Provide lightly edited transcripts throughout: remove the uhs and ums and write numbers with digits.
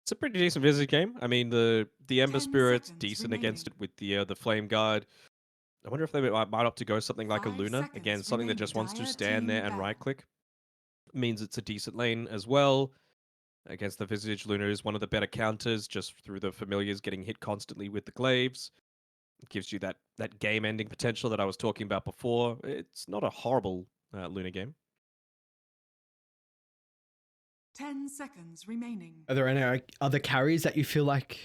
It's a pretty decent Visage game. I mean, the Ember 10 Spirit's seconds decent against remaining. it with the Flame Guard. I wonder if they might opt to go something like a 5 Luna. Again, seconds something that remaining. just wants to Dire stand team there and ban. right click. Means it's a decent lane as well. Against the Visage, Luna is one of the better counters just through the familiars getting hit constantly with the glaives. It gives you that game ending potential that I was talking about before. It's not a horrible Luna game. 10 seconds remaining. Are there any other carries that you feel like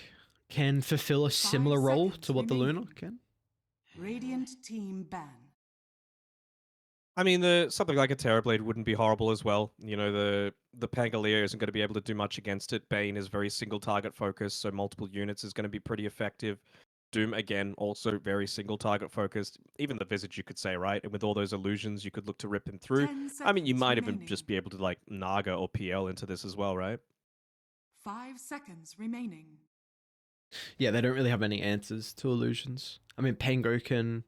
can fulfill a 5 similar role seconds to what the Luna remaining. can? Radiant team ban. I mean, something like a Terrorblade wouldn't be horrible as well. You know, the Pangolier isn't going to be able to do much against it. Bane is very single target focused, so multiple units is going to be pretty effective. Doom again, also very single target focused. Even the Visage, you could say, right? And with all those illusions, you could look to rip him through. 10 I mean, you seconds might even remaining. just be able to like Naga or PL into this as well, right? 5 seconds remaining. Yeah, they don't really have any answers to illusions. I mean, Pango can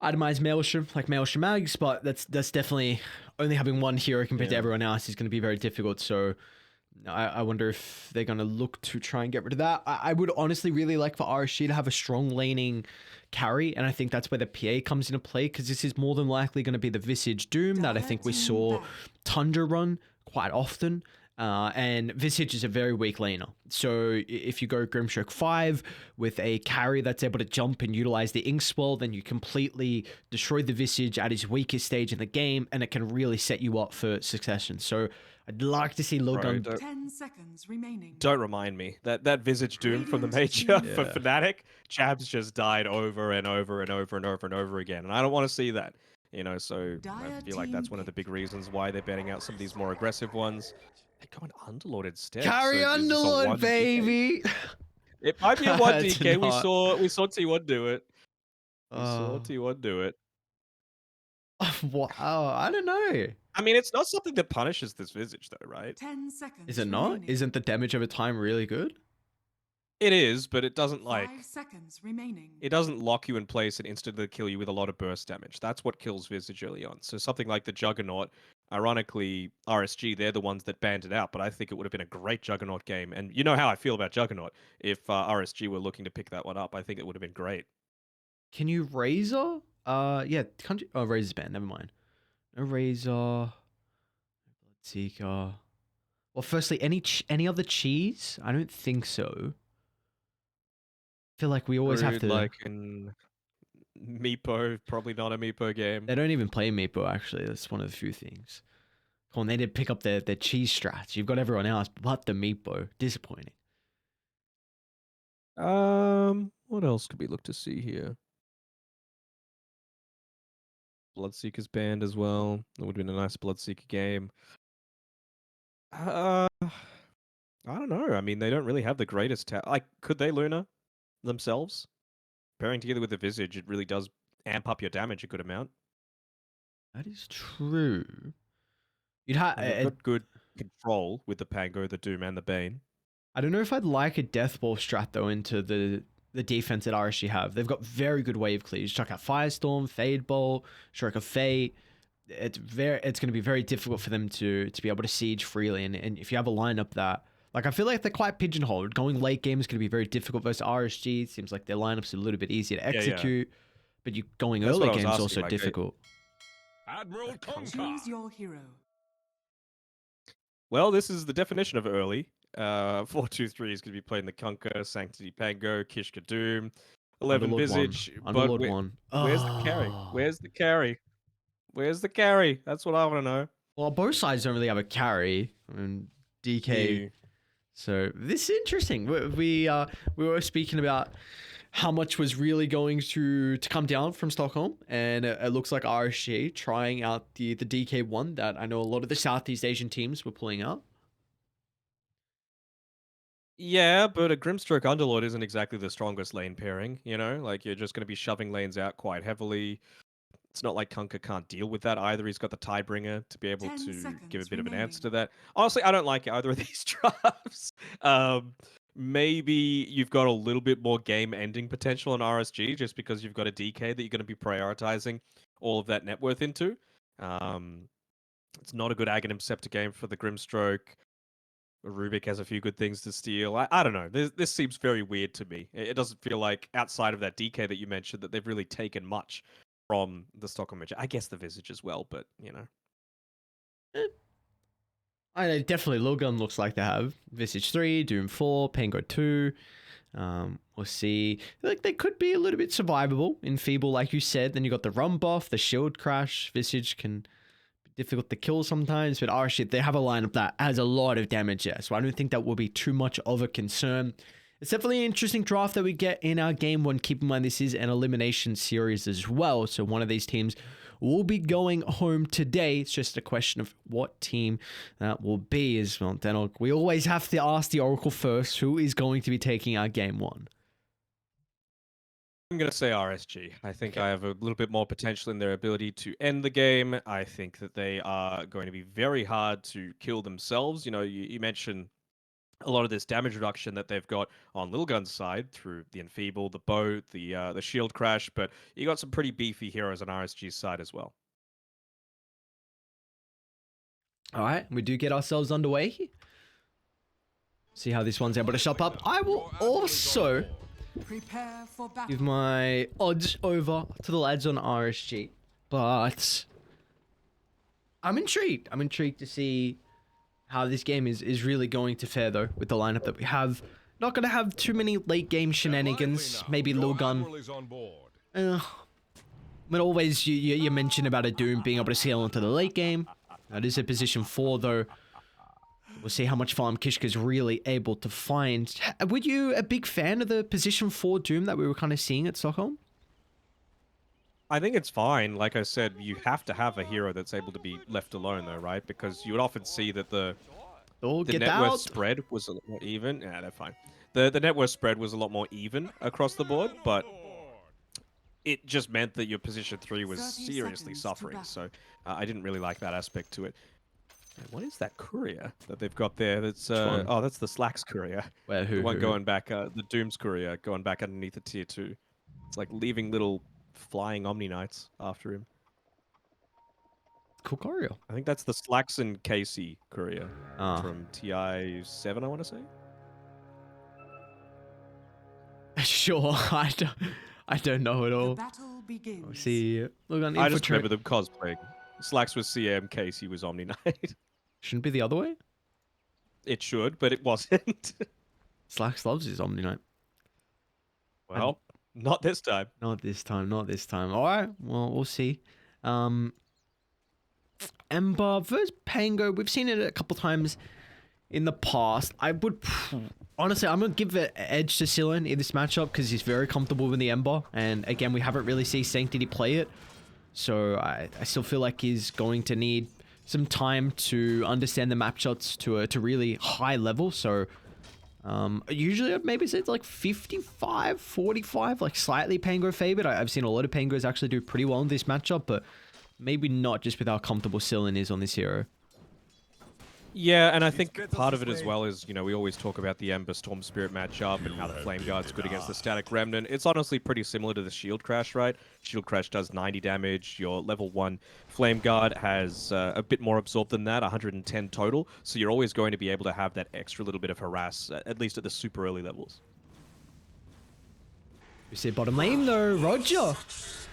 itemize Maelstrom, like Maelstrom Mags, but that's definitely only having one hero compared to Yeah. everyone else is going to be very difficult. So I wonder if they're going to look to try and get rid of that. I would honestly really like for RSG to have a strong laning carry, and I think that's where the PA comes into play, because this is more than likely going to be the Visage Doom that I think we saw Tundra run quite often. And Visage is a very weak laner. So if you go Grimstroke 5 with a carry that's able to jump and utilize the Ink Swell, then you completely destroy the Visage at his weakest stage in the game, and it can really set you up for succession. So I'd like to see Lilgun. Bro, 10 seconds remaining. don't remind me. That Visage Doom from the Radiant major team for Yeah. Fnatic, Chabs just died over and over and over and over and over again. And I don't want to see that. You know, so I Dire feel like team that's one of the pick. big reasons why they're banning out some of these more aggressive ones. They go an Underlord instead. Carry So is this a Underlord, 1 DK? baby! It might be a 1 It's DK. We not. saw T1 do it. We saw Oh, T1 do it. wow, I don't know. I mean, it's not something that punishes this Visage though, right? 10 seconds Is it not? remaining. Isn't the damage over time really good? It is, but it doesn't 5 seconds remaining. it doesn't lock you in place and instantly kill you with a lot of burst damage. That's what kills Visage early on. So something like the Juggernaut, ironically, RSG, they're the ones that banned it out, but I think it would have been a great Juggernaut game. And you know how I feel about Juggernaut. If RSG were looking to pick that one up, I think it would have been great. Can you Razor? Yeah, can't you? Oh, Razor's banned. Never mind. No Razor. Bloodseeker. Well, firstly, any other cheese? I don't think so. I feel like we always have Rude, to. like in Meepo, probably not a Meepo game. They don't even play Meepo, actually. That's one of the few things. Come on, they did pick up their cheese strats. You've got everyone else but the Meepo. Disappointing. What else could we look to see here? Bloodseeker's banned as well. That would have been a nice Bloodseeker game. I don't know. I mean, they don't really have the greatest like, could they Luna themselves? Pairing together with the Visage, it really does amp up your damage a good amount. That is true. You'd have. And they've got good control with the Pango, the Doom, and the Bane. I don't know if I'd like a Deathball strat though into the defense that RSG have. They've got very good wave clears. Chuck out Firestorm, Fade Bolt, Stroke of Fate. It's going to be very difficult for them to be able to siege freely. And if you have a lineup that, like, I feel like they're quite pigeonholed. Going late game is going to be very difficult versus RSG. It seems like their lineups are a little bit easier to execute. Yeah. But you going That's early what I was game is asking, also like, difficult. Admiral Conquer. Choose your hero. Well, this is the definition of early. 4-2-3 is going to be playing the Kunkka, Sanctity Pango, Kishka Doom, 11 Underlord Visage. one. But Underlord one. where's the carry? Where's the carry? Where's the carry? That's what I want to know. Well, both sides don't really have a carry. I mean, DK. Yeah. So this is interesting. We were speaking about how much was really going to come down from Stockholm, and it looks like RSG trying out the DK one that I know a lot of the Southeast Asian teams were pulling out. Yeah, but a Grimstroke Underlord isn't exactly the strongest lane pairing, you know? Like, you're just going to be shoving lanes out quite heavily. It's not like Kunkka can't deal with that either. He's got the Tidebringer to be able 10 to give a seconds bit of an answer to remaining. that. Honestly, I don't like either of these drafts. Maybe you've got a little bit more game-ending potential in RSG just because you've got a DK that you're going to be prioritizing all of that net worth into. It's not a good Aghanim Scepter game for the Grimstroke. Rubik has a few good things to steal. I don't know. This seems very weird to me. It doesn't feel like outside of that DK that you mentioned that they've really taken much from the Stockholm Midget. I guess the Visage as well, but you know. I know, definitely Lilgun looks like they have Visage 3, Doom 4, Pango 2. We'll see. Like they could be a little bit survivable in Feeble, like you said. Then you got the run buff, the shield crash. Visage can be difficult to kill sometimes, but RSG, they have a lineup that has a lot of damage, yeah. So I don't think that will be too much of a concern. It's definitely an interesting draft that we get in our game one. Keep in mind, this is an elimination series as well. So one of these teams will be going home today. It's just a question of what team that will be as well. Danog, we always have to ask the Oracle first, who is going to be taking our game one? I'm going to say RSG. I think Okay. I have a little bit more potential in their ability to end the game. I think that they are going to be very hard to kill themselves. You know, you mentioned a lot of this damage reduction that they've got on Lilgun's side through the Enfeeble, the bow, the shield crash, but you got some pretty beefy heroes on RSG's side as well. All right, we do get ourselves underway here. See how this one's able to shop up. I will also Prepare for battle. give my odds over to the lads on RSG, but I'm intrigued. I'm intrigued to see how this game is really going to fare, though, with the lineup that we have. Not going to have too many late game shenanigans. Maybe Lilgun. But always you mention about a Doom being able to scale into the late game. That is a position 4, though. We'll see how much farm Kishka's really able to find. Were you a big fan of the position 4 Doom that we were kind of seeing at Stockholm? I think it's fine. Like I said, you have to have a hero that's able to be left alone, though, right? Because you would often see that the Get net worth out. spread was a lot more even. Yeah, they're fine. The net worth spread was a lot more even across the board, but it just meant that your position 3 was 30 seriously seconds to suffering. battle. So I didn't really like that aspect to it. And what is that courier that they've got there? That's one? oh, that's the Slacks courier. Where, The one who? going back, the Doom's courier going back underneath the tier 2. It's like leaving little flying Omni Knights after him. Kokorio. I think that's the Slacks and Casey courier Ah. from TI7, I want to say. Sure, I don't know at The all. battle begins. See, look on I just infiltrate. remember them cosplaying. Slacks was CM, Casey was Omni Knight. Shouldn't be the other way. It should, but it wasn't. Slacks loves his Omni Knight. Well, not this time. Not this time. Not this time. All right. Well, we'll see. Ember versus Pango. We've seen it a couple times in the past. I would honestly, I'm gonna give an edge to Silen in this matchup because he's very comfortable with the Ember, and again, we haven't really seen Sanctity play it, so I still feel like he's going to need some time to understand the map shots to a really high level. So usually I'd maybe say it's like 55-45, like slightly Pango favored. I've seen a lot of Pangos actually do pretty well in this matchup, but maybe not just with how comfortable Silen is on this hero. Yeah, and I think part of it as well is, you know, we always talk about the Ember Storm Spirit matchup and how the Flame Guard's good against the Static Remnant. It's honestly pretty similar to the Shield Crash, right? Shield Crash does 90 damage. Your level 1 Flame Guard has a bit more absorb than that, 110 total. So you're always going to be able to have that extra little bit of harass, at least at the super early levels. We see bottom lane though, Roger.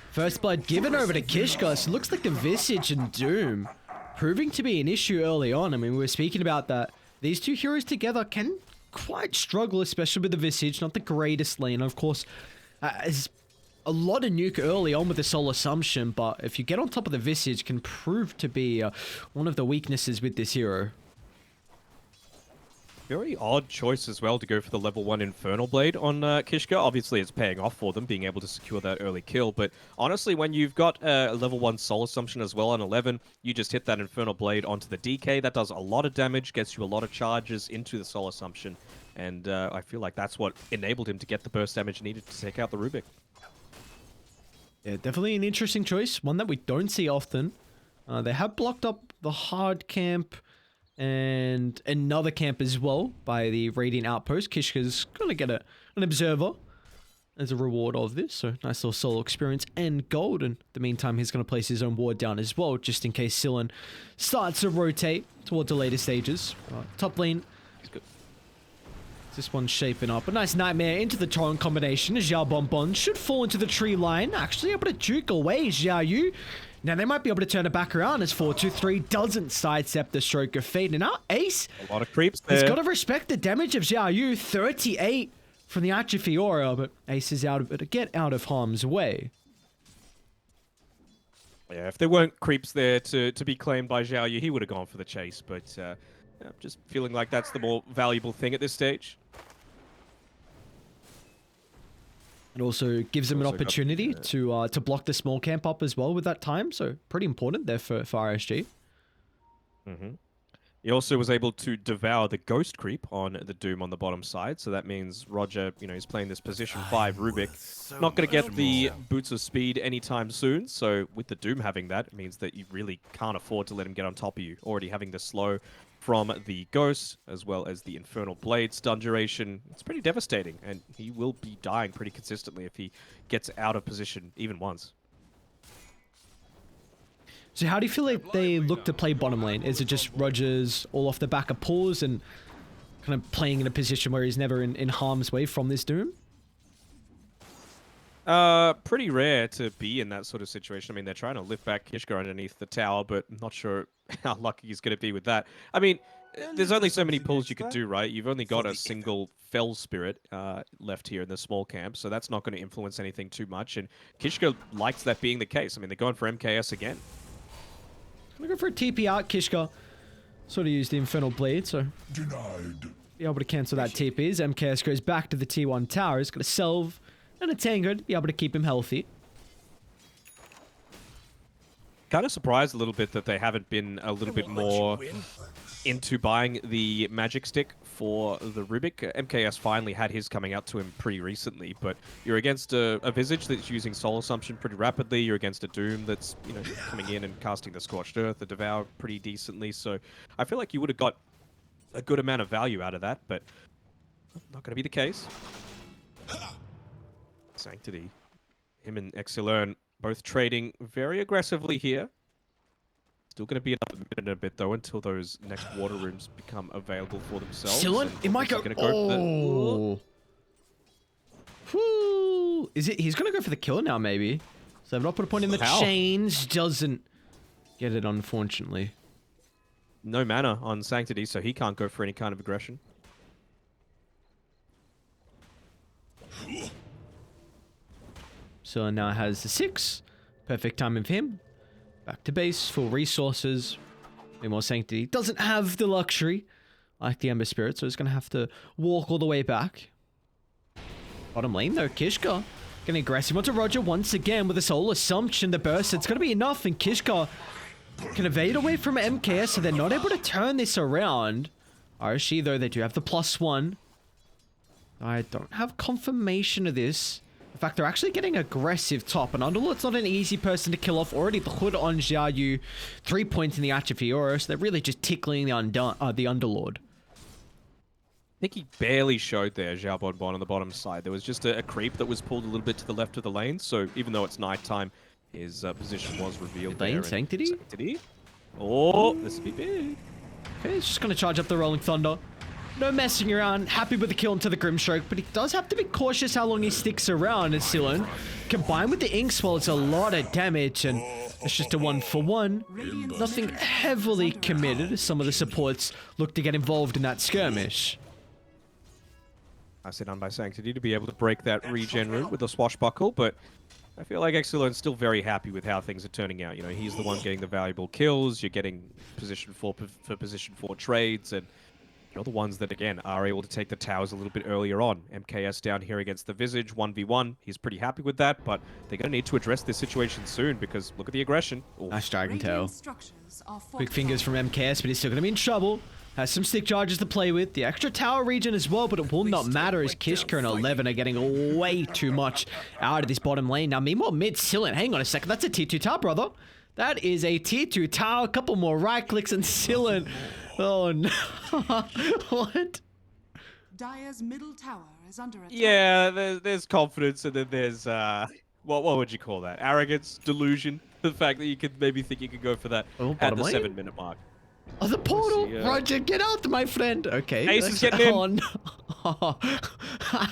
First blood given over to Kishka. So looks like the Visage and Doom proving to be an issue early on. I mean, we were speaking about that. These two heroes together can quite struggle, especially with the Visage. Not the greatest lane. Of course, is a lot of nuke early on with the Soul Assumption, but if you get on top of the Visage, can prove to be one of the weaknesses with this hero. Very odd choice as well to go for the level 1 Infernal Blade on Kishka. Obviously, it's paying off for them, being able to secure that early kill. But honestly, when you've got a level 1 Soul Assumption as well on 11, you just hit that Infernal Blade onto the DK. That does a lot of damage, gets you a lot of charges into the Soul Assumption. And I feel like that's what enabled him to get the burst damage needed to take out the Rubik. Yeah, definitely an interesting choice. One that we don't see often. They have blocked up the hard camp and another camp as well by the Radiant Outpost. Kishka's going to get an observer as a reward of this. So nice little solo experience and gold. And in the meantime, he's going to place his own ward down as well, just in case Silen starts to rotate towards the later stages. Top lane This one's shaping up. A nice nightmare into the torrent combination. Xiao Bonbon should fall into the tree line. Actually able to juke away Xiao Yu. Now they might be able to turn it back around as 4-2-3 doesn't sidestep the stroke of fate. And now Ace A lot of creeps there. has got to respect the damage of Xiao Yu. 38 from the Atrophy Aura, but Ace is out of it to get out of harm's way. Yeah, if there weren't creeps there to be claimed by Zhao Yu, he would have gone for the chase. But I'm just feeling like that's the more valuable thing at this stage. It also gives him an Also got, opportunity to block the small camp up as well with that time. So pretty important there for RSG. Mm-hmm. He also was able to devour the ghost creep on the Doom on the bottom side. So that means Roger, he's playing this position 5 Rubik. Not going to get the boots of speed anytime soon. So with the Doom having that, it means that you really can't afford to let him get on top of you. Already having the slow from the Ghost, as well as the Infernal Blade stun duration. It's pretty devastating, and he will be dying pretty consistently if he gets out of position even once. So how do you feel like they look to play bottom lane? Is it just Rogers all off the back of pause and kind of playing in a position where he's never in harm's way from this Doom? Pretty rare to be in that sort of situation. I mean, they're trying to lift back Kishka underneath the tower, but I'm not sure how lucky he's going to be with that. I mean, there's only so many pulls you could do, right? You've only got a single Fell Spirit left here in the small camp, so that's not going to influence anything too much. And Kishka likes that being the case. I mean, they're going for MKS again. Gonna go for a TP out, Kishka. Sort of use the Infernal Blade, so be able to cancel that TP as MKS goes back to the T1 tower. He's got a Selv and a Tango to be able to keep him healthy. Kind of surprised a little bit that they haven't been a little bit more into buying the magic stick for the Rubik. MKS finally had his coming out to him pretty recently, but you're against a Visage that's using Soul Assumption pretty rapidly. You're against a Doom that's, coming in and casting the Scorched Earth, the Devour pretty decently. So I feel like you would have got a good amount of value out of that, but not going to be the case. Sanctity. Him and Exilern both trading very aggressively here. Still going to be another minute and a bit, though, until those next water rooms become available for themselves. Silent, it might go... Oh! Whoo! Is it... He's going to go for the kill now, maybe. So I've not put a point in the chains. Doesn't get it, unfortunately. No mana on Sanctity, so he can't go for any kind of aggression. So now has the 6. Perfect timing for him. Back to base, full resources. Meanwhile, Sanctity doesn't have the luxury like the Ember Spirit, so he's going to have to walk all the way back. Bottom lane, though, Kishka getting aggressive onto Roger once again with a Soul Assumption. The burst, it's going to be enough, and Kishka can evade away from MKS, so they're not able to turn this around. RSG, though, they do have the +1. I don't have confirmation of this. In fact, they're actually getting aggressive top, and Underlord's not an easy person to kill off. Already the hood on Xiao Yu, 3 points in the Atrophy Aura, so they're really just tickling the Underlord. I think he barely showed there, Xiao Bonbon on the bottom side. There was just a creep that was pulled a little bit to the left of the lane, so even though it's nighttime, his position was revealed Lane there. Sanctity? Sanctity? Oh, this would be big. Okay, he's just going to charge up the Rolling Thunder. No messing around, happy with the kill into the Grimstroke, but he does have to be cautious how long he sticks around as Sillen. Combined with the Ink Swell, it's a lot of damage, and it's just a 1-for-1. Nothing heavily committed as some of the supports look to get involved in that skirmish. Nicely done by Sanctity to be able to break that regen route with a swashbuckle, but I feel like Exilern's still very happy with how things are turning out. He's the one getting the valuable kills, you're getting position 4 for position 4 trades, and you're the ones that, again, are able to take the towers a little bit earlier on. MKS down here against the Visage, 1v1. He's pretty happy with that, but they're going to need to address this situation soon because look at the aggression. Ooh. Nice Dragon Tail. Structures are Quick fingers from MKS, but he's still going to be in trouble. Has some stick charges to play with. The extra tower region as well, but it will not matter as Kishka and 11 are getting way too much out of this bottom lane. Now, meanwhile, mid Silent, hang on a second. That's a tier 2 tower, brother. That is a tier 2 tower. A couple more right clicks and Silent. Oh, no. What? Dire's middle tower is under attack. Yeah, there's confidence, and then there's, what would you call that? Arrogance, delusion. The fact that you could maybe think you could go for that at the 7-minute mark. Oh, the portal! see, Roger, get out, my friend! Okay. Ace is getting in. Oh, no.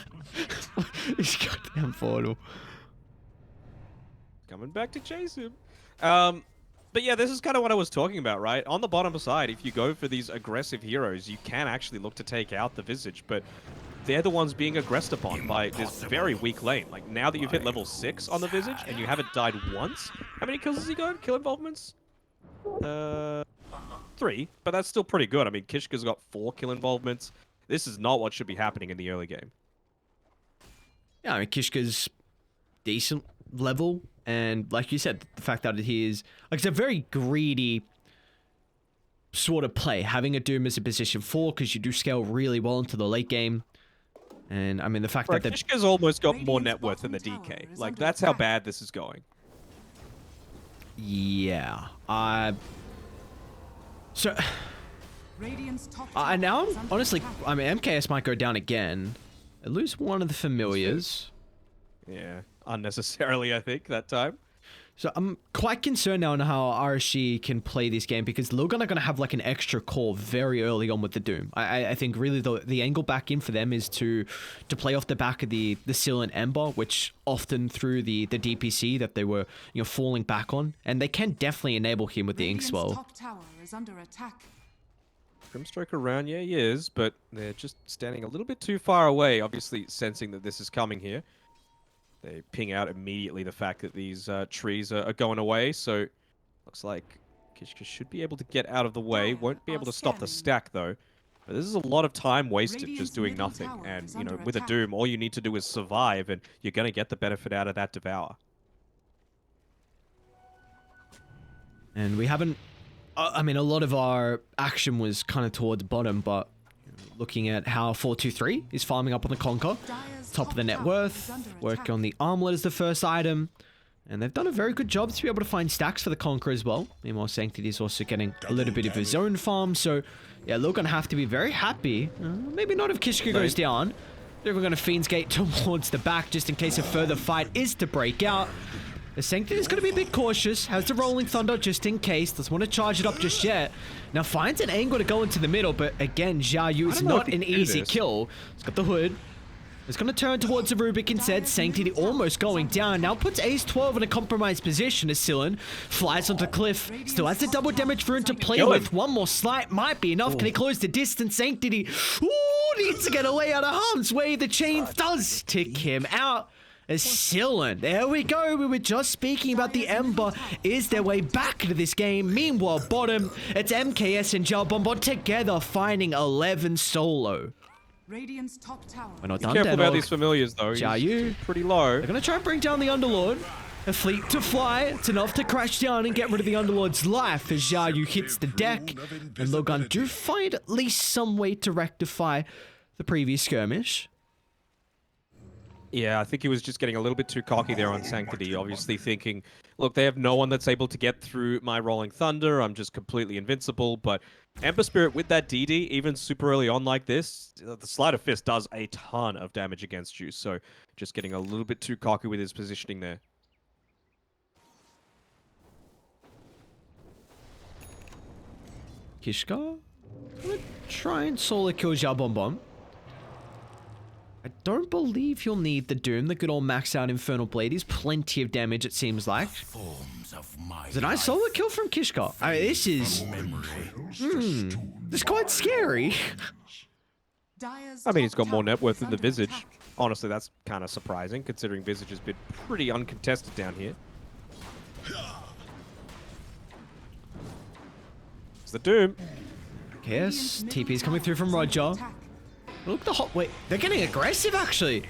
This goddamn portal. Coming back to chase him. But yeah, this is kind of what I was talking about, right? On the bottom side, if you go for these aggressive heroes, you can actually look to take out the Visage, but they're the ones being aggressed upon by this very weak lane. Like, now that you've hit level 6 on the Visage and you haven't died once, how many kills has he got? Kill involvements? 3, but that's still pretty good. I mean, Kishka's got 4 kill involvements. This is not what should be happening in the early game. Yeah, I mean, Kishka's decent level, and like you said, the fact that he is, like, it's a very greedy sort of play, having a Doom as a position 4, because you do scale really well into the late game. And I mean, the fact Right, that Kishka's almost got more net worth than the DK. Like, that's how bad this is going. yeah, so Radiant's top now tower is I'm under honestly, attack. I mean, MKS might go down again. I lose one of the familiars. Yeah, unnecessarily, I think, that time. So I'm quite concerned now on how RSG can play this game, because Lilgun are going to have like an extra core very early on with the Doom. I think really the angle back in for them is to play off the back of the Syl and Ember, which often through the DPC that they were, you know, falling back on, and they can definitely enable him with the Radiant's Inkswell. top tower is under attack. Grimstroke around, yeah, he is, but they're just standing a little bit too far away, obviously sensing that this is coming here. They ping out immediately the fact that these trees are going away, so looks like Kishka should be able to get out of the way. Won't be able to stop the stack, though. But this is a lot of time wasted Radiant's just doing middle nothing. tower And, is you know, under with a attack. Doom, all you need to do is survive, and you're going to get the benefit out of that Devour. And we haven't, I mean, a lot of our action was kind of towards bottom, but looking at how 423 is farming up on the Conquer, Dire's top of the net tower worth, is under work attack. on the armlet as the first item, and they've done a very good job to be able to find stacks for the Conquer as well. Meanwhile, Sanctity is also getting a little bit of his own farm, so yeah, they're going to have to be very happy. Maybe not if Kishka goes down. They're going to Fiend's Gate towards the back just in case a further fight is to break out. The Sanctity is going to be a bit cautious, has the Rolling Thunder just in case, doesn't want to charge it up just yet. Now finds an angle to go into the middle, but again, Xiao Yu is don't know not if he an can do easy this. kill. He's got the hood. He's going to turn towards the Rubik instead. Sanctity almost going down. Now puts Ace 12 in a compromised position as Silen flies onto Cliff. Still has the double damage for him to play Kill him. with. One more slight might be enough. Can he close the distance? Sanctity, ooh, needs to get away out of harm's way. The chain does tick him out. As Silen, there we go. We were just speaking about the Ember is their way back into this game. Meanwhile, bottom, it's MKS and Jalbombo together finding 11 solo. Radiant's top tower. We're not Be done, careful about Danog. these familiars, though. He's Xiaoyu. pretty low. They're going to try and bring down the Underlord. A fleet to fly. It's enough to crash down and get rid of the Underlord's life as Xiaoyu hits the deck. And Lilgun do find at least some way to rectify the previous skirmish. Yeah, I think he was just getting a little bit too cocky there on Sanctity, obviously thinking, look, they have no one that's able to get through my Rolling Thunder, I'm just completely invincible, but Ember Spirit with that DD, even super early on like this, the Sleight of Fist does a ton of damage against you, so just getting a little bit too cocky with his positioning there. Kishka? Gonna try and solo kill Xiaobonbon. I don't believe you'll need the Doom. The good old maxed out Infernal Blade is plenty of damage, it seems like. Is a nice solo kill from Kishka. I mean, this is... this is quite scary. Dire's I mean, he's top got more tower net worth is than the under Visage. attack. Honestly, that's kind of surprising, considering Visage has been pretty uncontested down here. It's the Doom. Yes, Radiant's middle TP's coming through from tower is under Roger. attack. Look at the hot... Wait, they're getting aggressive, actually.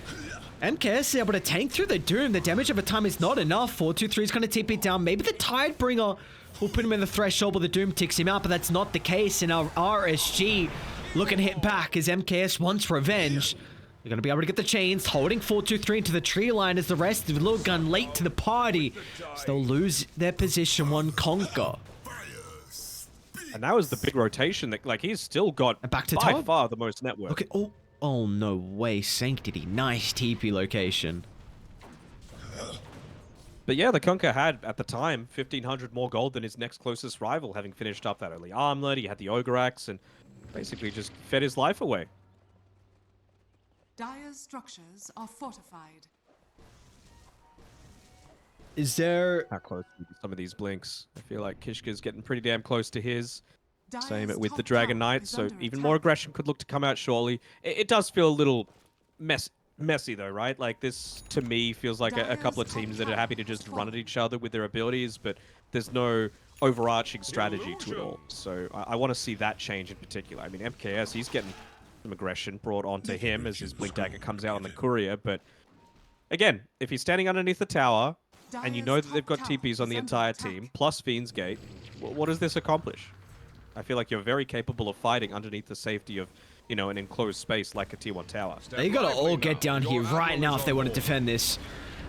MKS is able to tank through the Doom. The damage over time is not enough. 423 is going to TP down. Maybe the Tidebringer will put him in the threshold, but the Doom ticks him out, but that's not the case. And our RSG looking hit back as MKS wants revenge. They're going to be able to get the chains, holding 423 into the tree line as the rest of Lilgun late to the party. So they'll lose their position one Conquer. And that was the big rotation. That, like, he's still got And back to by top. far the most net worth. Okay, oh no way, Sanctity. Nice TP location. But yeah, the Kunkka had, at the time, 1,500 more gold than his next closest rival, having finished up that early armlet. He had the Ogre Axe and basically just fed his life away. Dire's structures are fortified. Is there... How close are some of these blinks? I feel like Kishka's getting pretty damn close to his. Same Dire's with the top Dragon tower Knight, is so under even attack. more aggression could look to come out shortly. It does feel a little messy though, right? Like this, to me, feels like a couple of teams that are happy to just run at each other with their abilities, but there's no overarching strategy to it all. So I want to see that change in particular. I mean, MKS, he's getting some aggression brought onto him as his Blink Dagger comes out on the Courier, but again, if he's standing underneath the tower, and you know that they've got TPs on the entire team, plus Fiend's Gate, what does this accomplish? I feel like you're very capable of fighting underneath the safety of, you know, an enclosed space like a tier 1 tower. They gotta all get down here right now if they want to defend this.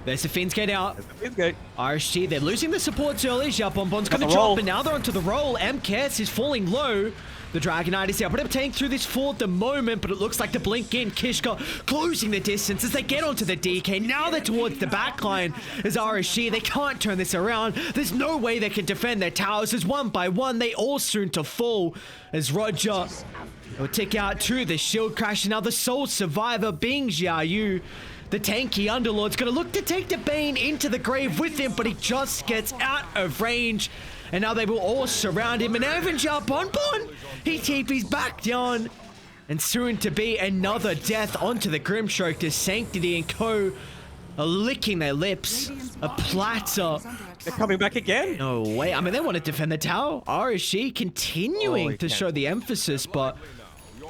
There's the Fiend's Gate out. Fiend's Gate. RSG, they're losing the supports early. Xiaobonbon's gonna the drop, roll. but now they're onto the roll. MKS is falling low. The Dragon Knight is able to take through this for the moment, but it looks like the blink in. Kishka closing the distance as they get onto the DK. Now they're towards the backline as RSG. They can't turn this around. There's no way they can defend their towers as one by one, they all soon to fall as Roger will tick out to the shield crash. And now the sole survivor being Xiaoyu. The tanky Underlord's gonna look to take the Bane into the grave with him, but he just gets out of range. And now they will all surround him. And even Xiaobonbon, he TP's back down. And soon to be another death onto the Grimstroke to Sanctity and Co. are licking their lips. A platter. They're coming back again. No way. I mean, they want to defend the tower. RSG continuing Holy to show the emphasis, but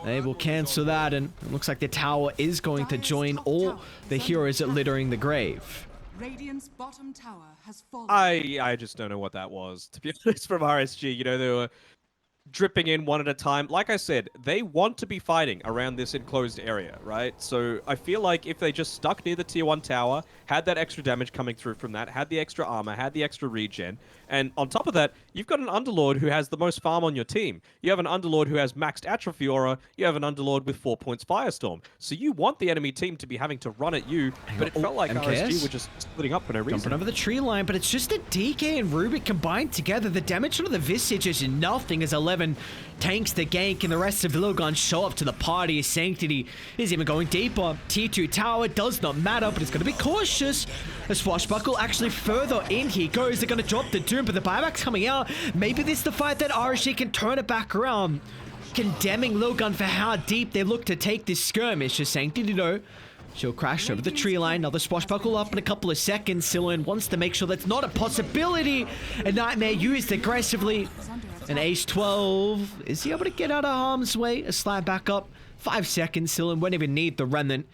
they will cancel that. And it looks like the tower is going to join all the heroes at littering the grave. Radiant's bottom tower has fallen. I just don't know what that was, to be honest, from RSG. You know, they were dripping in one at a time. Like I said, they want to be fighting around this enclosed area, right? So I feel like if they just stuck near the tier 1 tower, had that extra damage coming through from that, had the extra armor, had the extra regen, and on top of that, you've got an Underlord who has the most farm on your team. You have an Underlord who has maxed Atrophy Aura, you have an Underlord with 4 points Firestorm. So you want the enemy team to be having to run at you, but it felt like MKS? RSG were just splitting up for no reason. Jumping over the tree line, but it's just the DK and Rubik combined together. The damage onto the Visage is nothing as 11 tanks the gank, and the rest of Lilgun show up to the party. Sanctity is even going deeper. Tier 2 tower does not matter, but it's going to be cautious. The Swashbuckle actually further in he goes. They're going to drop the Doom, but the buyback's coming out. Maybe this is the fight that RSG can turn it back around. Condemning Lilgun for how deep they look to take this skirmish. As Sanctity, though, she'll crash over the tree line. Another Swashbuckle up in a couple of seconds. Silhouette wants to make sure that's not a possibility. A Nightmare used aggressively. And Ace 12, is he able to get out of harm's way? A slide back up. 5 seconds. Silhouette won't even need the remnant.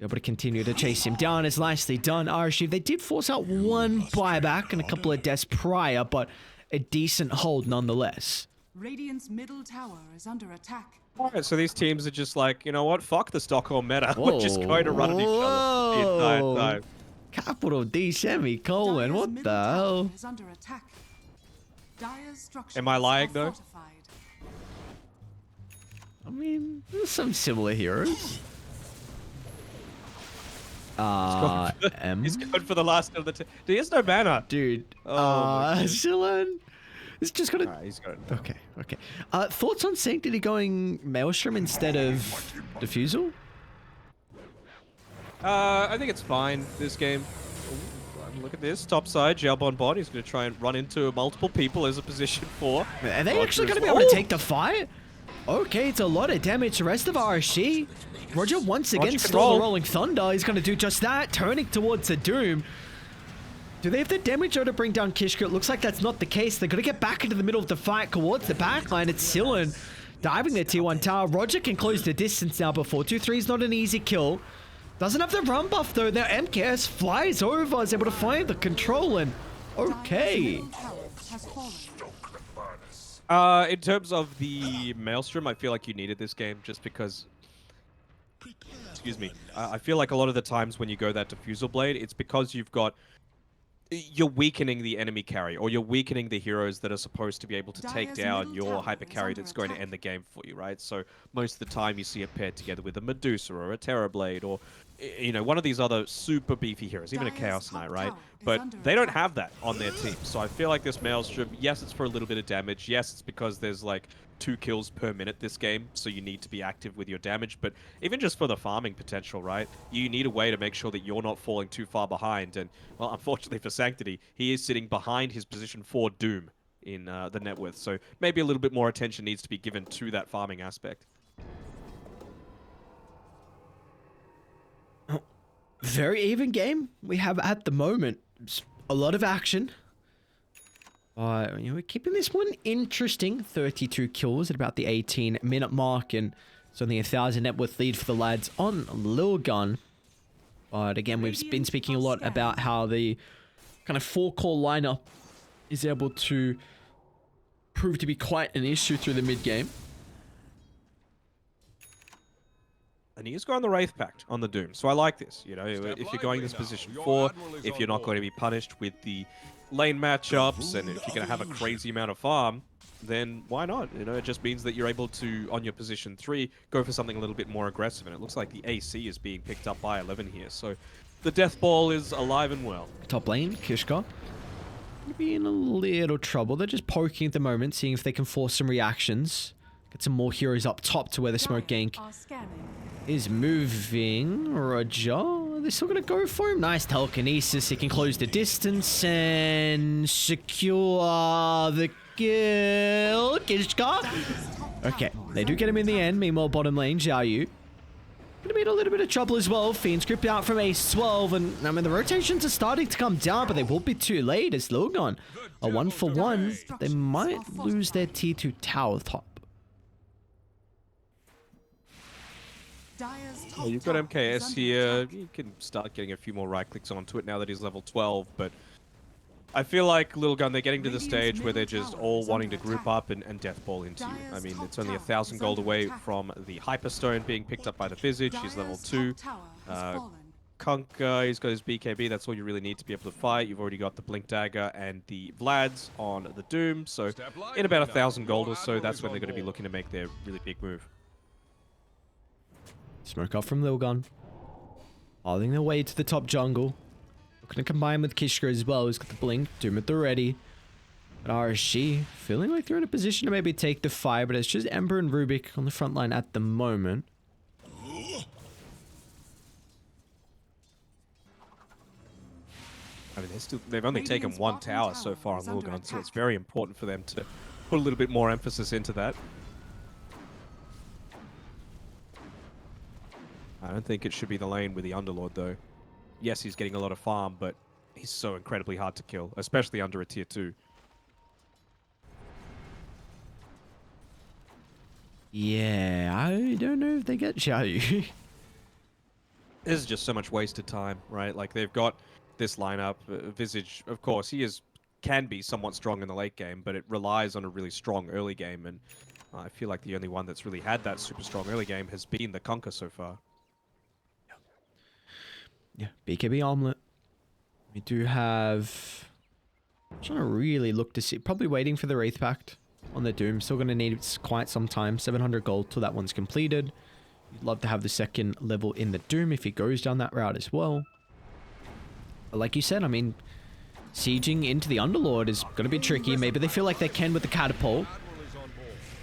Able to continue to chase him down. Is nicely done. RSG, they did force out one buyback and a couple of deaths prior, but a decent hold nonetheless. Radiant's middle tower is under attack. Alright, so these teams are just like, you know what, fuck the Stockholm meta. We're just going to run at each other the entire time. Capital D semicolon, Dire's what middle the tower hell? is under attack. Dire's structures Am I lying, are though? fortified. I mean, there's some similar heroes. M? He's going for the last of the he has no mana. Dude, Oh my goodness. Zillan. It's just gonna... Alright, he's got it. Okay, okay. Thoughts on Sanctity going Maelstrom instead of Diffusal? I think it's fine, this game. Ooh, look at this, top side, Xiaobonbon. He's going to try and run into multiple people as a position 4. Are they actually going to be Rogers- able to Oh! take the fight? Okay, it's a lot of damage. The rest of RSG. Roger once again Roger can stole the roll. Rolling Thunder. He's going to do just that, turning towards the Doom. Do they have the damage to bring down Kishka? It looks like that's not the case. They're going to get back into the middle of the fight towards the backline. It's Sillen diving their tier 1 tower. Roger can close the distance now, but 4-2-3 is not an easy kill. Doesn't have the run buff though. Now MKS flies over, is able to find the control, and okay. Dire's middle tower has fallen. In terms of the Maelstrom, I feel like you needed this game just because... Excuse me. I feel like a lot of the times when you go that Diffusal Blade, it's because you've got you're weakening the enemy carry, or you're weakening the heroes that are supposed to be able to take Dire's down middle your tower hyper is carry under that's going to attack. end the game for you, right? So most of the time you see it paired together with a Medusa or a Terrorblade or one of these other super beefy heroes, even a Dire's Chaos top Knight, right? tower is But under they don't attack. have that on their team. So I feel like this Maelstrom, yes, it's for a little bit of damage. Yes, it's because there's like 2 kills per minute this game, so you need to be active with your damage. But even just for the farming potential, right? You need a way to make sure that you're not falling too far behind. And, well, unfortunately for Sanctity, he is sitting behind his position for Doom in the net worth. So maybe a little bit more attention needs to be given to that farming aspect. Very even game we have at the moment. It's a lot of action. We're keeping this one interesting. 32 kills at about the 18-minute mark, and it's only 1,000 net worth lead for the lads on Lilgun. But again, we've been speaking a lot about how the kind of 4-core lineup is able to prove to be quite an issue through the mid game. And he is going the Wraith Pact on the Doom. So I like this. If you're going this position 4, if you're not going to be punished with the lane matchups, and if you're going to have a crazy amount of farm, then why not? It just means that you're able to, on your position 3, go for something a little bit more aggressive. And it looks like the AC is being picked up by 11 here. So the Death Ball is alive and well. Top lane, Kishka. Gonna be in a little trouble. They're just poking at the moment, seeing if they can force some reactions. Get some more heroes up top to where the smoke gank Are scanning. is moving. Roger. They're still going to go for him. Nice telekinesis. He can close the distance and secure the kill. Kishka. Okay, they do get him in the end. Meanwhile, bottom lane, Xiaoyu gonna be in a little bit of trouble as well. Fiend script out from Ace 12, and I mean the rotations are starting to come down, but they will be too late as Lilgun a 1-for-1. They might lose their T2 tower top. Dire's top Well, you've got tower is MKS under here. attack. You can start getting a few more right clicks onto it now that he's level 12, but I feel like Lilgun, they're getting to the Radiant's stage where they're middle just tower all is wanting to under group attack. up and death ball into you. I Dire's mean, top it's only tower 1,000 is gold under away attack. from the Hyperstone being picked up by the Visage. He's level Dire's 2. top tower has Uh, fallen. Kunk, he's got his BKB. That's all you really need to be able to fight. You've already got the Blink Dagger and the Vlads on the Doom. So in about 1,000 gold or so, that's when they're going to be looking to make their really big move. Smoke up from Lilgun. Holding their way to the top jungle. Looking to combine with Kishka as well. He's got the blink. Doom at the ready. But RSG feeling like they're in a position to maybe take the fire, but it's just Ember and Rubik on the front line at the moment. I mean, they've only taken Radiant's one bottom tower so tower far on is under Lilgun, so it's attack. very important for them to put a little bit more emphasis into that. I don't think it should be the lane with the Underlord, though. Yes, he's getting a lot of farm, but he's so incredibly hard to kill, especially under a tier 2. Yeah, I don't know if they get Xiaoyu. This is just so much wasted time, right? Like, they've got this lineup. Visage, of course, can be somewhat strong in the late game, but it relies on a really strong early game, and I feel like the only one that's really had that super strong early game has been the Conquer so far. Yeah, BKB Omelette. We do have... I'm trying to really look to see... Probably waiting for the Wraith Pact on the Doom. Still going to need quite some time. 700 gold till that one's completed. You'd love to have the second level in the Doom if he goes down that route as well. But like you said, I mean... Sieging into the Underlord is going to be tricky. Maybe they feel like they can with the Catapult.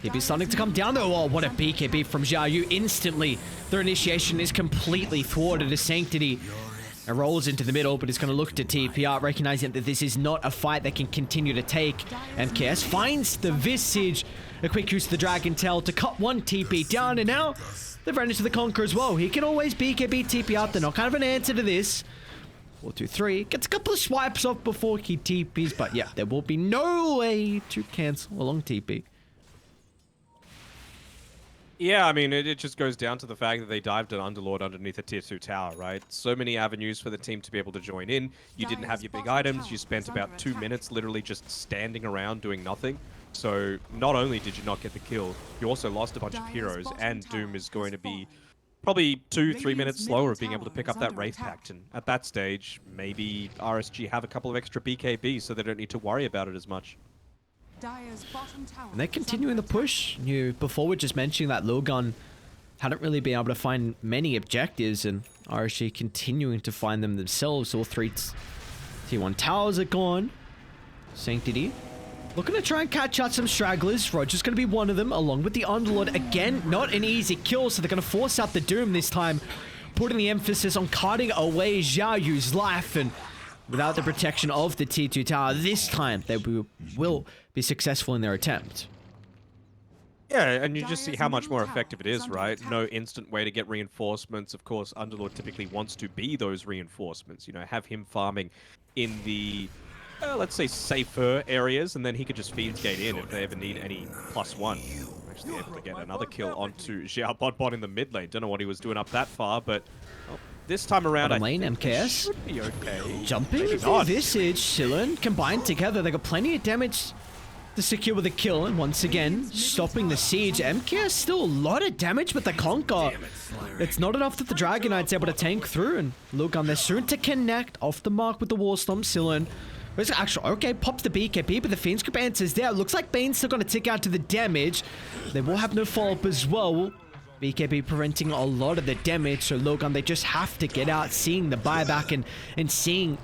TP starting to come down though. Oh, what a BKB from Xiaoyu. Instantly, their initiation is completely thwarted as Sanctity rolls into the middle, but it's going to look to TP out, recognizing that this is not a fight they can continue to take. MKS finds the Visage. A quick use of the Dragon Tail to cut one TP down, and now they've run into the Conqueror as well. He can always BKB TP out. They're not kind of an answer to this. 4, 2, 3. Gets a couple of swipes off before he TPs, but yeah, there will be no way to cancel a long TP. Yeah, I mean, it just goes down to the fact that they dived an Underlord underneath a tier 2 tower, right? So many avenues for the team to be able to join in. You didn't have your big items. You spent about 2 minutes literally just standing around doing nothing. So not only did you not get the kill, you also lost a bunch of heroes, and Doom is going to be probably 2-3 minutes Radiant's slower middle of being able to tower pick is up that under Wraith attack. Pact. And at that stage, maybe RSG have a couple of extra BKB so they don't need to worry about it as much. Dire's bottom tower And they're is continuing the under attack. push. Before we're just mentioning that Lilgun hadn't really been able to find many objectives, and RSG continuing to find them themselves. All three T1 towers are gone. Sanctity looking to try and catch out some stragglers. Roger's going to be one of them, along with the Underlord. Again, not an easy kill, so they're going to force out the Doom this time, putting the emphasis on cutting away Xiao Yu's life, and without the protection of the T2 tower, this time they will be successful in their attempt. Yeah, and you just see Dire's how much middle more tower effective it is is, under right? attack. No instant way to get reinforcements. Of course, Underlord typically wants to be those reinforcements. You know, have him farming in the, let's say, safer areas, and then he could just Fiend's-Gate in if they ever need any +1. Actually able to get another kill onto Xiao Bonbon in the mid lane. Don't know what he was doing up that far, but well, this time around, Bottom I lane, think MKS. should be okay. Jumping Maybe with the not. Visage, Sillin combined together. They got plenty of damage to secure with a kill, and once again, stopping the siege. MKS still a lot of damage with the Conquer. It's not enough that the Dragon Knight's able to tank through, and Lilgun, they're soon to connect off the mark with the Warstorm. Sillin. Where's actually okay, pops the BKB, but the Fiend's Grip answers there. Looks like Bane's still gonna tick out to the damage. They will have no follow-up as well. BKB preventing a lot of the damage, so Lilgun, they just have to get out, seeing the buyback and seeing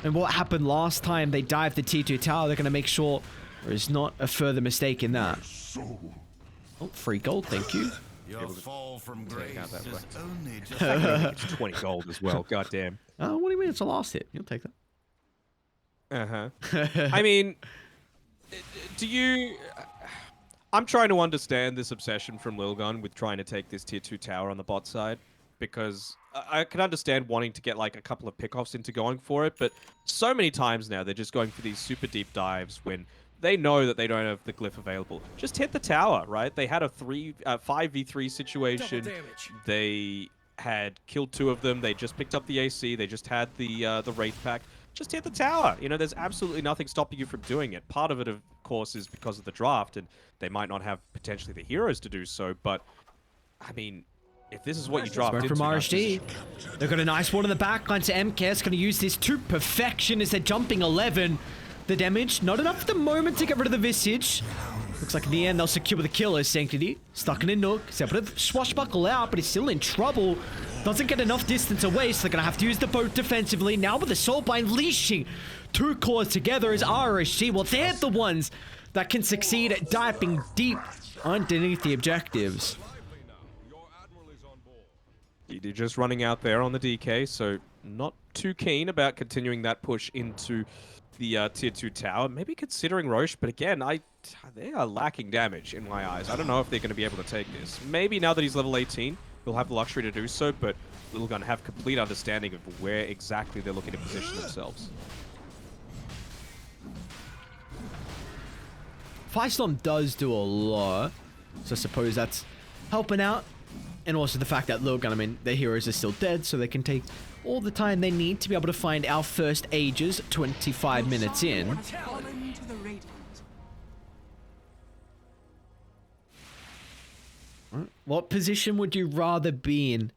and what happened last time they dived the T2 tower. They're gonna make sure there is not a further mistake in that. Oh, free gold, thank you. Your fall from grace out that is way. only just It's 20 gold as well. God damn. What do you mean it's a last hit? You'll take that. I mean, do you... I'm trying to understand this obsession from Lilgun with trying to take this tier 2 tower on the bot side, because I can understand wanting to get like a couple of pickoffs into going for it, but so many times now they're just going for these super deep dives when they know that they don't have the glyph available. Just hit the tower, right? They had a 5v3 situation. They had killed 2 of them. They just picked up the AC. They just had the Wraith Pack. Just hit the tower. You know, there's absolutely nothing stopping you from doing it. Part of it, of course, is because of the draft, and they might not have potentially the heroes to do so, but, I mean, if this is what you draft Smoke into... from now, RSG. They've got a nice one in the backline to MKS. Going to use this to perfection as they're jumping 11. The damage, not enough at the moment to get rid of the Visage. Looks like in the end they'll secure the kill as Sanctity. Stuck in a nook. He's able to swashbuckle out, but he's still in trouble. Doesn't get enough distance away, so they're going to have to use the boat defensively. Now with the Soulbind leashing 2 cores together as RSG. Well, they're the ones that can succeed at diving deep underneath the objectives. They're just running out there on the DK, so not too keen about continuing that push into the tier 2 tower. Maybe considering Roche, but again, they are lacking damage in my eyes. I don't know if they're going to be able to take this. Maybe now that he's level 18, he'll have the luxury to do so, but Lilgun have complete understanding of where exactly they're looking to position themselves. Firestorm does do a lot, so I suppose that's helping out. And also the fact that Lilgun, I mean, their heroes are still dead, so they can take all the time they need to be able to find our first Aegis 25 minutes in. Has fallen to the Radiant. What position would you rather be in?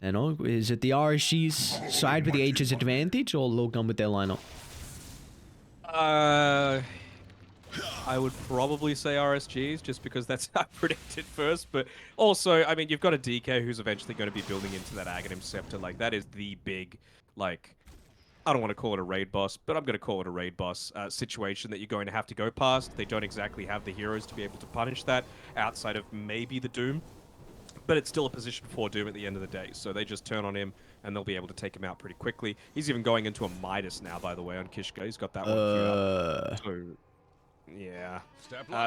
Danog, is it the RSG's side with the Aegis advantage, or Lilgun with their lineup? I would probably say RSGs, just because that's how I predicted first, but also, I mean, you've got a DK who's eventually going to be building into that Aghanim Scepter. Like, that is the big, like, I don't want to call it a raid boss, but I'm going to call it a raid boss situation that you're going to have to go past. They don't exactly have the heroes to be able to punish that, outside of maybe the Doom, but it's still a position for Doom at the end of the day, so they just turn on him, and they'll be able to take him out pretty quickly. He's even going into a Midas now, by the way, on Kishka. He's got that one queued up. So, yeah.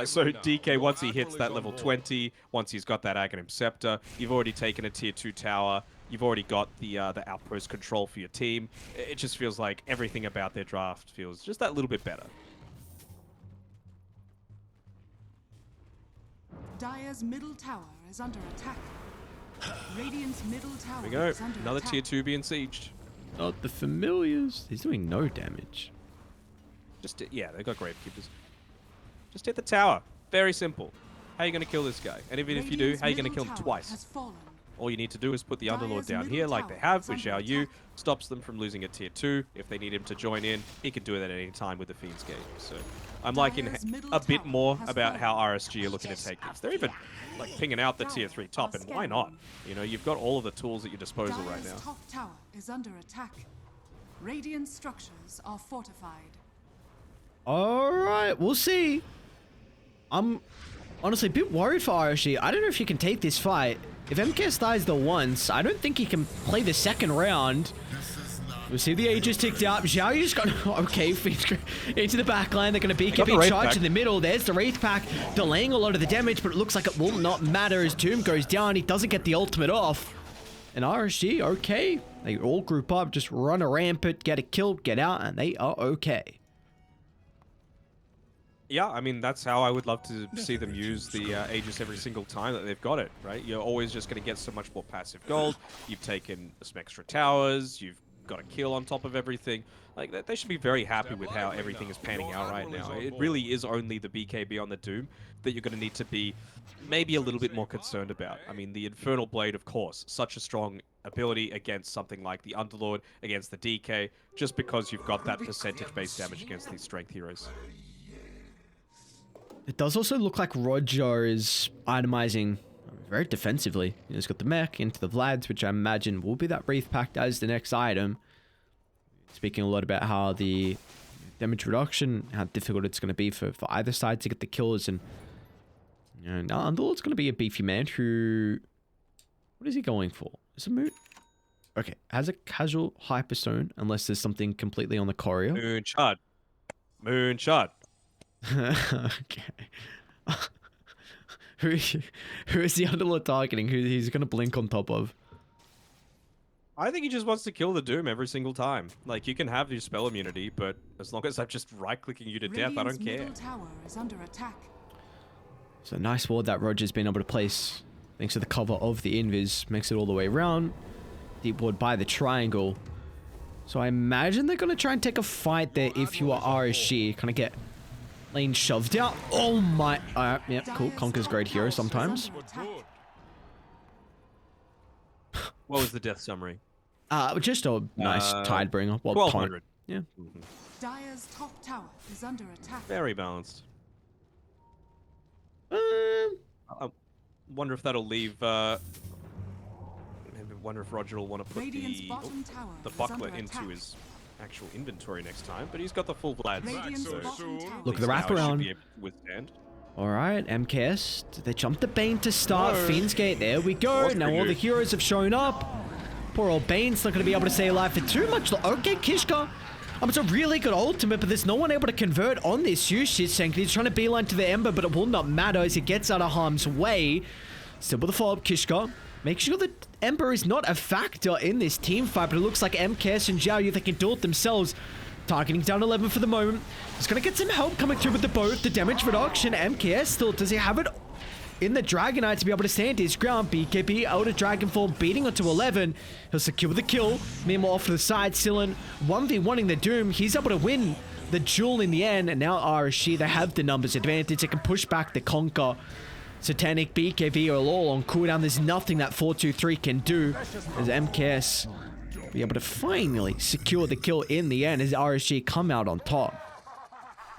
So DK, once he hits that level 20, once he's got that Aghanim Scepter, you've already taken a tier 2 tower, you've already got the outpost control for your team. It just feels like everything about their draft feels just that little bit better. Dire's middle tower is under attack. Radiant's middle tower There we go. is under Another attack. tier 2 being sieged. Not the familiars. He's doing no damage. Just, yeah, they've got Gravekeepers. Just hit the tower. Very simple. How are you going to kill this guy? And even if you do, Radiant's how are you going to middle kill him tower twice? has fallen. All you need to do is put the Underlord Dire's down middle here like they tower have is with under Xiao Yu, attack. stops them from losing a tier 2. If they need him to join in, he can do it at any time with the Fiend's Gate. So I'm liking Dire's middle a bit tower more has about how fallen. RSG are looking to take things. They're even like pinging out the tier 3 top, and why not? You know, you've got all of the tools at your disposal right Dire's now. top tower is under attack. Radiant structures are fortified. All right, we'll see. I'm honestly a bit worried for RSG. I don't know if he can take this fight. If MKS dies the once, I don't think he can play the second round. We'll see the ages ticked up. Xiao Yu's got okay into the back line. They're going to got the BKB Wraith charge back. in the middle. There's the Wraith pack delaying a lot of the damage, but it looks like it will not matter as Tomb goes down. He doesn't get the ultimate off. And RSG, okay. They all group up, just run a rampant, get a kill, get out, and they are okay. Yeah, I mean, that's how I would love to see them use the Aegis every single time that they've got it, right? You're always just going to get so much more passive gold. You've taken some extra towers. You've got a kill on top of everything. Like, they should be very happy with how everything is panning out right now. It really is only the BKB on the Doom that you're going to need to be maybe a little bit more concerned about. I mean, the Infernal Blade, of course, such a strong ability against something like the Underlord, against the DK, just because you've got that percentage-based damage against these strength heroes. It does also look like Roger is itemizing very defensively. He's got the mech into the Vlads, which I imagine will be that Wraith Pact as the next item. Speaking a lot about how the damage reduction, how difficult it's going to be for either side to get the kills. And you know, now Underlord's going to be a beefy man who... What is he going for? Is it Moon? Okay, has a casual Hyperstone, unless there's something completely on the Courier. Moonshot. Moonshot. Okay. who is the Underlord targeting? Who he's going to blink on top of? I think he just wants to kill the Doom every single time. Like, you can have your spell immunity, but as long as I'm just right-clicking you to death, I don't care. Middle tower is under attack. So nice ward that Roger's been able to place thanks to the cover of the Invis. Makes it all the way around. Deep ward by the triangle. So I imagine they're going to try and take a fight there if you are RSG. Kind of get lane shoved out. Oh my... yeah, cool. Conker's great hero sometimes. What was the death summary? Just a nice tide bringer. Well, 1200. Yeah. Dire's top tower is under attack. Very balanced. Um, I wonder if that'll leave... I wonder if Roger will want to put Radiant's the bottom tower is buckler under into attack. his actual inventory next time, but he's got the full Vlad. Radiant's So bottom tower Look at the now he should wraparound. be able to withstand. All right, MKS. They jumped the Bane to start. No. Fiend's Gate. There we go. Was Now pretty all the good. heroes have shown up. Poor old Bane's not going to be able to stay alive for too much. Okay, Kishka. It's a really good ultimate, but there's no one able to convert on this usage. He's trying to beeline to the Ember, but it will not matter as he gets out of harm's way. Still with the follow-up, Kishka. Make sure that Ember is not a factor in this team fight, but it looks like MKS and Xiao Yu, they can do it themselves. Targeting down 11 for the moment. He's going to get some help coming through with the boat. The damage reduction. MKS still, does he have it in the Dragonite to be able to stand his ground? BKB out of Dragonfall, beating onto 11. He'll secure the kill. Meanwhile, off to the side, Sillin 1v1ing the Doom. He's able to win the duel in the end. And now RSG, they have the numbers advantage. They can push back the Conquer. Satanic, BKB are all on cooldown. There's nothing that 4-2-3 can do as MKS be able to finally secure the kill in the end as RSG come out on top.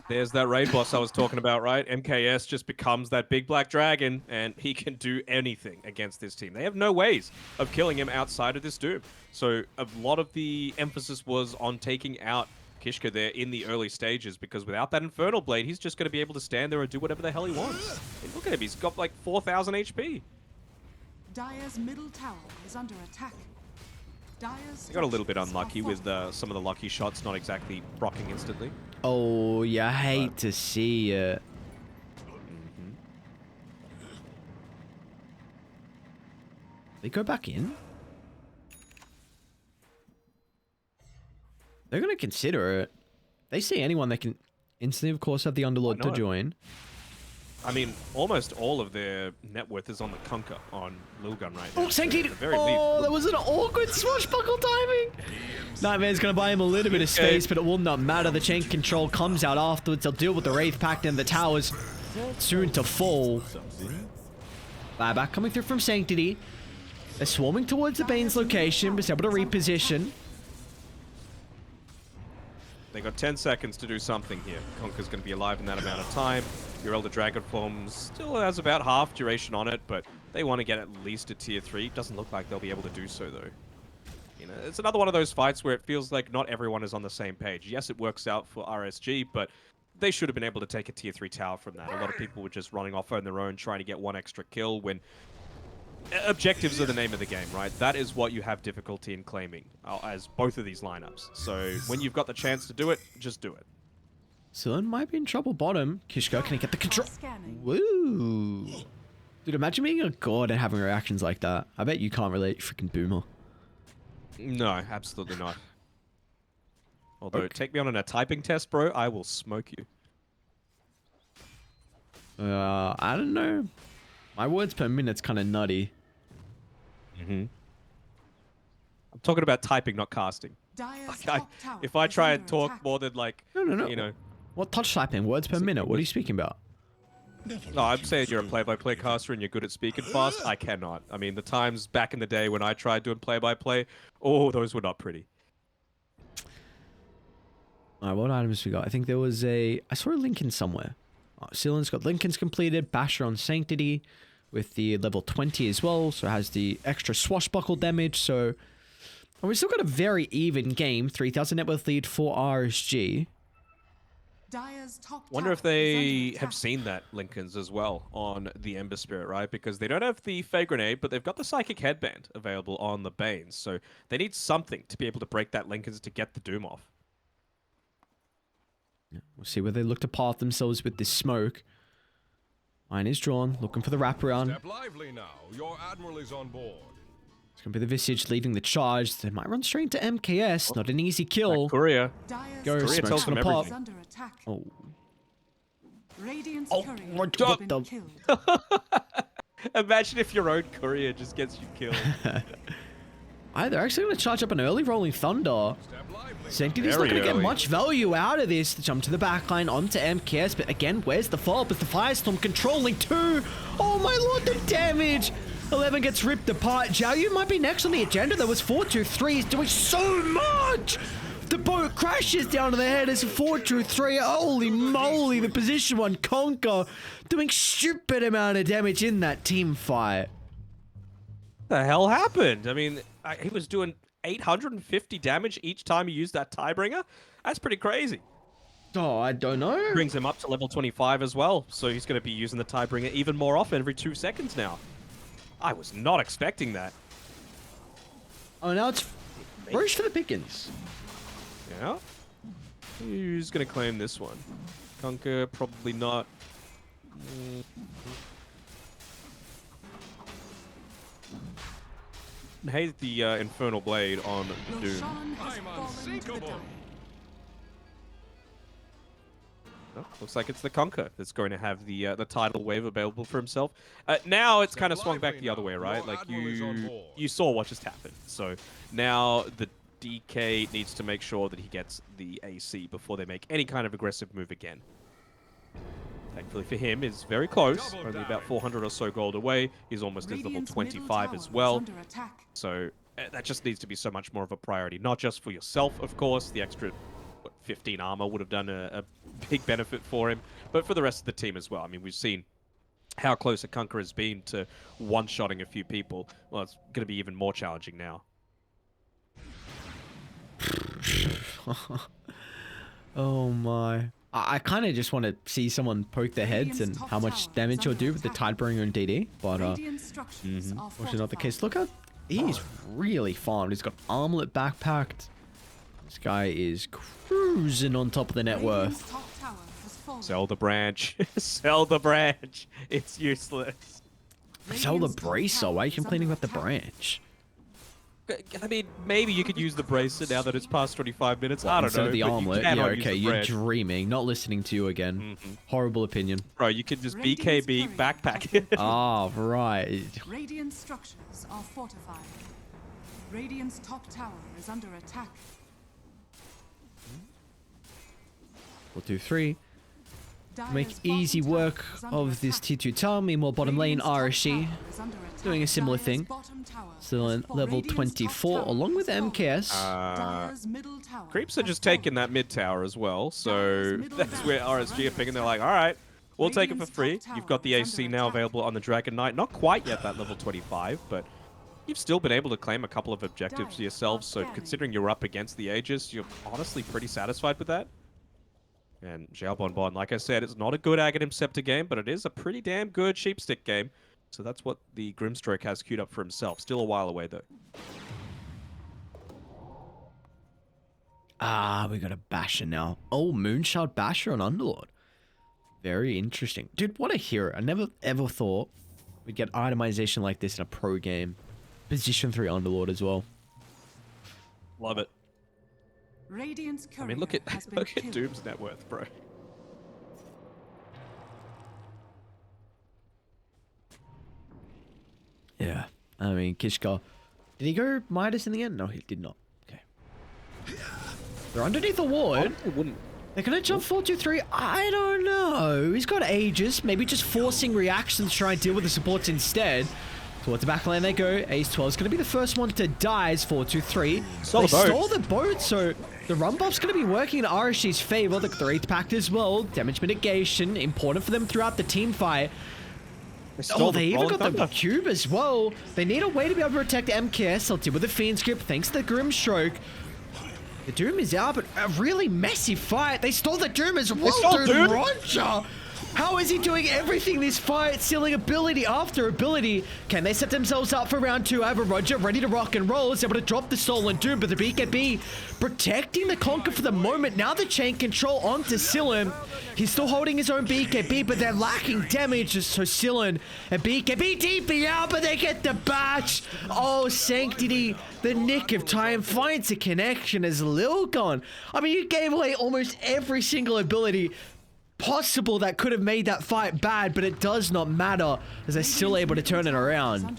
There's that raid boss I was talking about, right? MKS just becomes that big black dragon, and he can do anything against this team. They have no ways of killing him outside of this Doom. So a lot of the emphasis was on taking out Kishka there in the early stages, because without that Infernal Blade, he's just going to be able to stand there and do whatever the hell he wants. And look at him, he's got like 4,000 HP. Dire's middle tower is under attack. Dire's He got a little bit structures are unlucky with fortified. some of the lucky shots not exactly rocking instantly. Oh, yeah, I hate to see it. They go back in? They're going to consider it. They see anyone, they can instantly, of course, have the Underlord to not? join. I mean, almost all of their net worth is on the Conquer on Lilgun right now. Oh, Sanctity! So at the very Oh, least- that was an awkward swashbuckle timing! Nightmare's gonna buy him a little bit of space, but it will not matter. The chain control comes out afterwards. They'll deal with the Wraith Pact and the towers soon to fall. Buyback coming through from Sanctity. They're swarming towards the Bane's location, but it's able to reposition. They got 10 seconds to do something here. Conker's going to be alive in that amount of time. Your Elder Dragon form still has about half duration on it, but they want to get at least a tier 3. Doesn't look like they'll be able to do so, though. You know, it's another one of those fights where it feels like not everyone is on the same page. Yes, it works out for RSG, but they should have been able to take a tier 3 tower from that. A lot of people were just running off on their own, trying to get one extra kill when objectives are the name of the game, right? That is what you have difficulty in claiming as both of these lineups. So when you've got the chance to do it, just do it. Silin might be in trouble bottom. Kishka, can he get the control? Scanning. Woo. Dude, imagine being a god and having reactions like that. I bet you can't relate, freaking boomer. No, absolutely not. Although, take me on a typing test, bro, I will smoke you. I don't know. My words per minute's kind of nutty. I'm talking about typing, not casting. Dire's Like, top tower if I is try under and talk attack. more than like, No. you know. What touch typing? Words per minute? What are you speaking about? No, I'm saying you're a play-by-play caster and you're good at speaking fast. I cannot. I mean, the times back in the day when I tried doing play-by-play, oh, those were not pretty. Alright, what items we got? I think there was I saw a Lincoln somewhere. Silin's got Lincoln's completed. Basher on Sanctity with the level 20 as well. So it has the extra swashbuckle damage. So we've still got a very even game. 3,000 net worth lead for RSG. Dire's top Wonder if tower is under they attack. have seen that Lincolns as well on the Ember Spirit, right? Because they don't have the Fey Grenade, but they've got the Psychic Headband available on the Banes. So they need something to be able to break that Lincolns to get the Doom off. We'll see where they look to path themselves with this smoke. Line is drawn, looking for the wraparound. Step lively now. Your admiral is on board. It's going to be the Visage leading the charge. They might run straight to MKS. Not an easy kill. Courier. Dire's Go, top Courier tells tower them pop. is under attack. Oh, Radiant's courier what has the- been killed. Imagine if your own courier just gets you killed. they're actually going to charge up an early Rolling Thunder. Step lively. Sanctity's not Very going to get early. much value out of this. To jump to the backline onto MKS, but again, where's the follow-up? It's the Firestorm controlling two. Oh my lord, the damage! 11 gets ripped apart. Jiaoyu might be next on the agenda. There was 4-2-3. He's doing so much! The boat crashes down to the head. It's a 4-2-3. Holy moly, the position one Conker doing stupid amount of damage in that team fight. The hell happened? I mean, he was doing 850 damage each time he used that Tiebringer. That's pretty crazy. Oh, I don't know. Brings him up to level 25 as well, so he's going to be using the Tiebringer even more often every 2 seconds now. I was not expecting that. Oh, now it's Roche for the pickings. Yeah? Who's going to claim this one? Conker, probably not. Hate the Infernal Blade on the Doom. Roshan has I'm fallen to the unsinkable. dire. Oh, looks like it's the Conker that's going to have the tidal wave available for himself. Now it's kind of swung back the other way, right? Like you saw what just happened. So now the DK needs to make sure that he gets the AC before they make any kind of aggressive move again. Thankfully for him, is very close, Double only about damage. 400 or so gold away. He's almost at level Radiant's middle 25 tower as is well. under attack. So that just needs to be so much more of a priority, not just for yourself, of course. The extra 15 armor would have done a big benefit for him, but for the rest of the team as well. I mean, we've seen how close a Conker has been to one-shotting a few people. Well, it's going to be even more challenging now. Oh my. I kind of just want to see someone poke their heads and how much damage he'll do with the Tidebringer and DD, but Radiant structures are which is not the case. fortified. Look how he's really farmed. He's got armlet backpacked. This guy is cruising on top of the net Radiant's worth. top tower has fallen. Sell the branch. Sell the branch. It's useless. Sell the Radiant's top bracer. tower Why are you is complaining under about the attack. branch? I mean, maybe you could use the bracer now that it's past 25 minutes. I don't Instead know. of the but you armlet. Yeah, cannot use okay, the you're branch. dreaming. Not listening to you again. Horrible opinion. Bro, you could just Radiant's BKB courier backpack has it. Ah, right. Radiant structures are fortified. Radiant's top tower is under attack. We'll do 3. make easy work of this T2 tower. Meanwhile, bottom lane RSG doing a similar thing. Still in level 24 along with MKS. Creeps are just taking that mid tower as well, so that's where RSG are picking. They're like, all right, we'll take it for free. You've got the AC now available on the Dragon Knight. Not quite yet that level 25, but you've still been able to claim a couple of objectives for yourselves, so considering you're up against the Aegis, you're honestly pretty satisfied with that. And Xiao Bonbon, like I said, it's not a good Aghanim Scepter game, but it is a pretty damn good Sheepstick game. So that's what the Grimstroke has queued up for himself. Still a while away, though. Ah, we got a Basher now. Oh, Moonshard Basher on Underlord. Very interesting. Dude, what a hero. I never ever thought we'd get itemization like this in a pro game. Position 3 Underlord as well. Love it. Radiant's I mean, look at Doom's net worth, bro. Yeah. I mean, Kishka. Did he go Midas in the end? No, he did not. Okay. They're underneath the ward. I wouldn't. They're gonna jump 4-2-3. I don't know. He's got Aegis. Maybe just forcing reactions to try and deal with the supports instead. Towards the backline they go. Ace 12 is going to be the first one to die as 4-2-3. They stole the boat, so the run buff's going to be working in RSG's favor. The 8th pact as well. Damage mitigation, important for them throughout the team fight. They even got the cube as well. They need a way to be able to protect MKS. They'll deal with the Fiend Script thanks to the Grimstroke. The Doom is out, but a really messy fight. They stole the Doom as well, dude. Roger! How is he doing everything this fight, stealing ability after ability? Can they set themselves up for round 2? I have a Roger ready to rock and roll. Is able to drop the stolen Doom, but the BKB protecting the Conquer for the moment. Now the chain control onto Silen. He's still holding his own BKB, but they're lacking damage. So Silen and BKB DP out, but they get the batch. Oh, Sanctity, the nick of time finds a connection as Lilgun. I mean, you gave away almost every single ability possible that could have made that fight bad, but it does not matter as they're still able to turn it around. What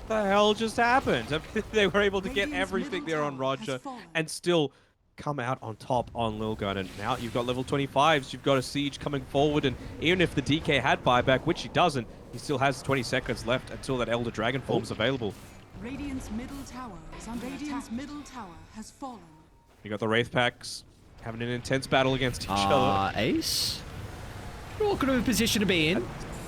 the hell just happened? I mean, they were able to get everything there on Roger and still come out on top on Lilgun. And now you've got level 25s, you've got a Siege coming forward, and even if the DK had buyback, which he doesn't, he still has 20 seconds left until that Elder Dragon form's available. Radiant's middle tower is under attack. Middle tower has fallen. You got the Wraith Packs having an intense battle against each other. Ace? What kind of a position to be in?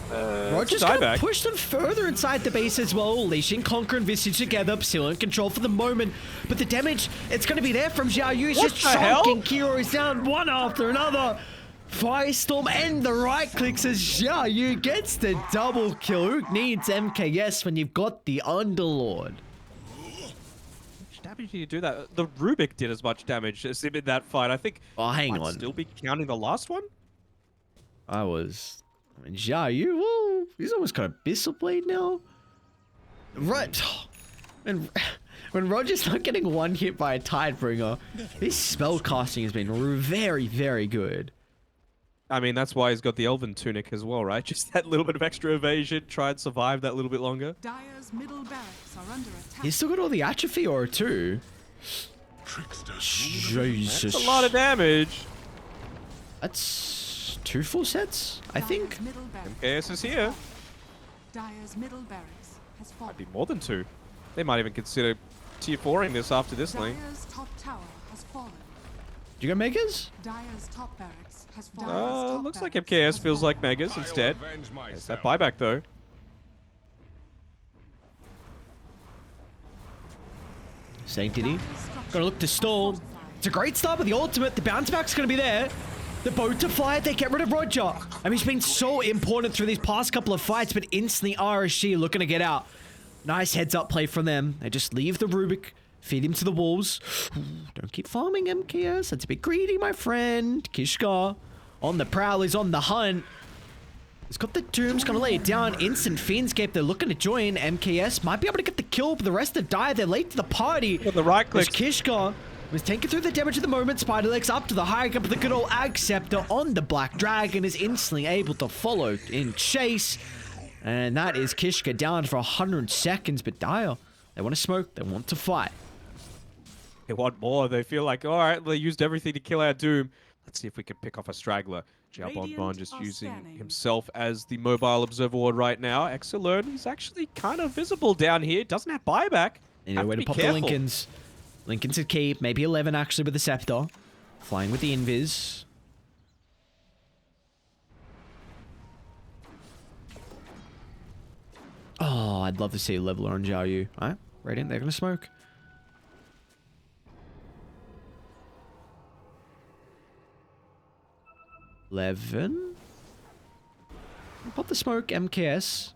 Roger's gonna push them further inside the base as well. Leashing, Conquer, and Visage together. Still in control for the moment. But the damage, it's gonna be there from Xiao Yu. He's just chunking. Kiro is down one after another. Firestorm and the right clicks as Xiao Yu gets the double kill. Who needs MKS when you've got the Underlord? Damage did you do that? The Rubik did as much damage as him in that fight. I think. Oh, hang on. Still be counting the last one. I mean, Xiao Yu, woo, he's almost got a Abyssal Blade now. Right. And when Roger's not getting one hit by a Tidebringer, his spell casting has been very, very good. I mean, that's why he's got the Elven Tunic as well, right? Just that little bit of extra evasion, try and survive that little bit longer. Dire's middle barracks are under attack. He's still got all the atrophy aura too. Jesus. That's a lot of damage. That's 2 full sets, I think. MKS is here. Dire's middle barracks has fallen. Might be more than 2. They might even consider tier 4ing this after this lane. Dire's top tower has fallen. Did you go Megas? Dire's top barracks has fallen. Looks like MKS feels like Megas instead. There's that buyback though. Sanctity. Gonna look to stall. It's a great start with the ultimate. The bounce back's gonna be there. The boat to fly it. They get rid of Roger. I mean, he's been so important through these past couple of fights, but instantly RSG looking to get out. Nice heads up play from them. They just leave the Rubik, feed him to the wolves. Don't keep farming MKS. That's a bit greedy, my friend. Kishka on the prowl. He's on the hunt. He's got the Doom's gonna lay it down. Instant Fiendscape. They're looking to join. MKS might be able to get the kill, but the rest of die. They're late to the party. With the right click. Kishka was taking through the damage at the moment. Spiderlegs up to the high up, but the good old Ag Scepter on the Black Dragon is instantly able to follow in chase. And that is Kishka down for 100 seconds. But Dire, they want to smoke. They want to fight. They want more. They feel like, all right, they used everything to kill our Doom. Let's see if we can pick off a straggler. Xiaobonbon just Radiant are using scanning. himself as the mobile observer right now. Exalern, he's actually kind of visible down here. Doesn't have buyback. You know Have where to to be pop careful. the Lincolns. Lincolns at keep. Maybe 11 actually with the Scepter. Flying with the Invis. Oh, I'd love to see a leveler on Zhao Yu. Alright, Radiant, they're gonna smoke. Eleven. Pop the smoke, MKS.